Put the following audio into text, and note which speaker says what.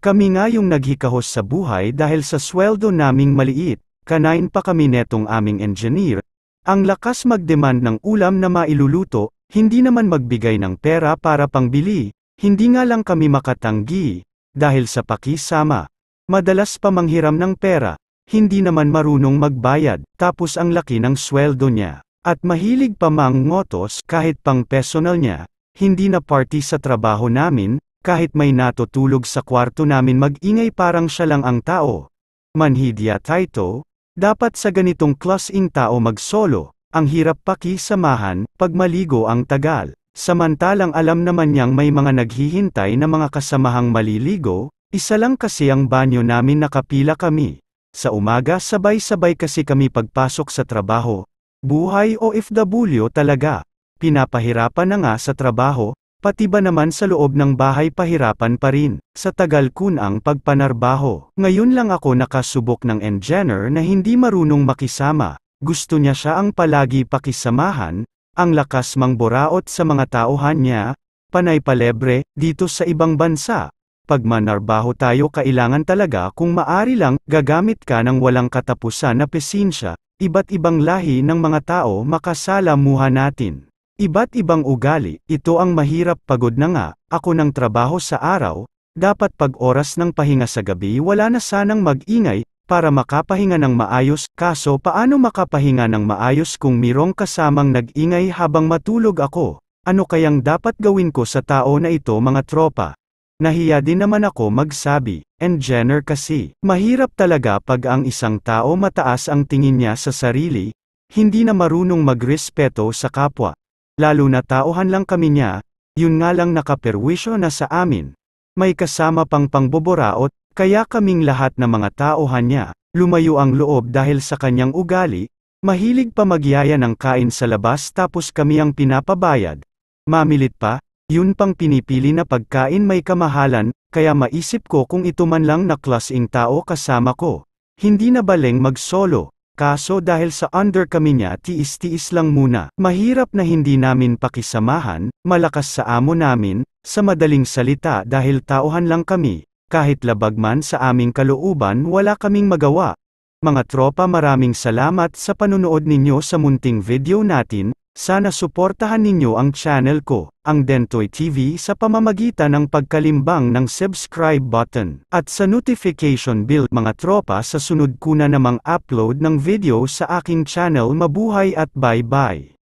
Speaker 1: Kami nga yung naghikahos sa buhay dahil sa sweldo naming maliit, kanain pa kami netong aming engineer. Ang lakas mag-demand ng ulam na mailuluto, hindi naman magbigay ng pera para pangbili, hindi nga lang kami makatanggi, dahil sa pakisama. Madalas pa manghiram ng pera, hindi naman marunong magbayad, tapos ang laki ng sweldo niya. At mahilig pa mangngotos kahit pang personal niya, hindi na party sa trabaho namin, kahit may natutulog sa kwarto namin mag-ingay parang siya lang ang tao. Manhidya tayo, dapat sa ganitong klaseng tao mag-solo, ang hirap pakisamahan, pag maligo ang tagal. Samantalang alam naman niyang may mga naghihintay na mga kasamahang maliligo, isa lang kasi ang banyo namin nakapila kami. Sa umaga sabay-sabay kasi kami pagpasok sa trabaho. Buhay OFW talaga. Pinapahirapan na nga sa trabaho, pati ba naman sa loob ng bahay pahirapan pa rin, sa tagal kunang pagpanarbaho. Ngayon lang ako nakasubok ng engineer na hindi marunong makisama, gusto niya siya ang palagi pakisamahan, ang lakas mangboraot sa mga tauhan niya, panay palebre, dito sa ibang bansa. Pag manarbaho tayo kailangan talaga kung maari lang, gagamit ka ng walang katapusan na pesensya, iba't ibang lahi ng mga tao makasalamuha natin. Iba't ibang ugali, ito ang mahirap pagod na nga, ako ng trabaho sa araw, dapat pag oras ng pahinga sa gabi wala na sanang mag-ingay, para makapahinga ng maayos, kaso paano makapahinga ng maayos kung mirong kasamang nag-ingay habang matulog ako? Ano kayang dapat gawin ko sa tao na ito mga tropa? Nahiya din naman ako magsabi, engineer kasi, mahirap talaga pag ang isang tao mataas ang tingin niya sa sarili, hindi na marunong magrespeto sa kapwa. Lalo na tauhan lang kami niya, yun nga lang nakaperwisyo na sa amin. May kasama pang pangboboraot, kaya kaming lahat na mga tauhan niya, lumayo ang loob dahil sa kanyang ugali, mahilig pa magyaya ng kain sa labas tapos kami ang pinapabayad. Mamilit pa, yun pang pinipili na pagkain may kamahalan, kaya maisip ko kung ito man lang na klaseng tao kasama ko. Hindi na baleng mag-solo. Kaso dahil sa under kami niya tiis-tiis lang muna, mahirap na hindi namin pakisamahan, malakas sa amo namin, sa madaling salita dahil tauhan lang kami, kahit labag man sa aming kalooban wala kaming magawa. Mga tropa maraming salamat sa panunood ninyo sa munting video natin, sana suportahan ninyo ang channel ko, ang Dentoy TV sa pamamagitan ng pagkalimbang ng subscribe button, at sa notification bell mga tropa sa sunod ko na namang upload ng video sa aking channel. Mabuhay at bye-bye!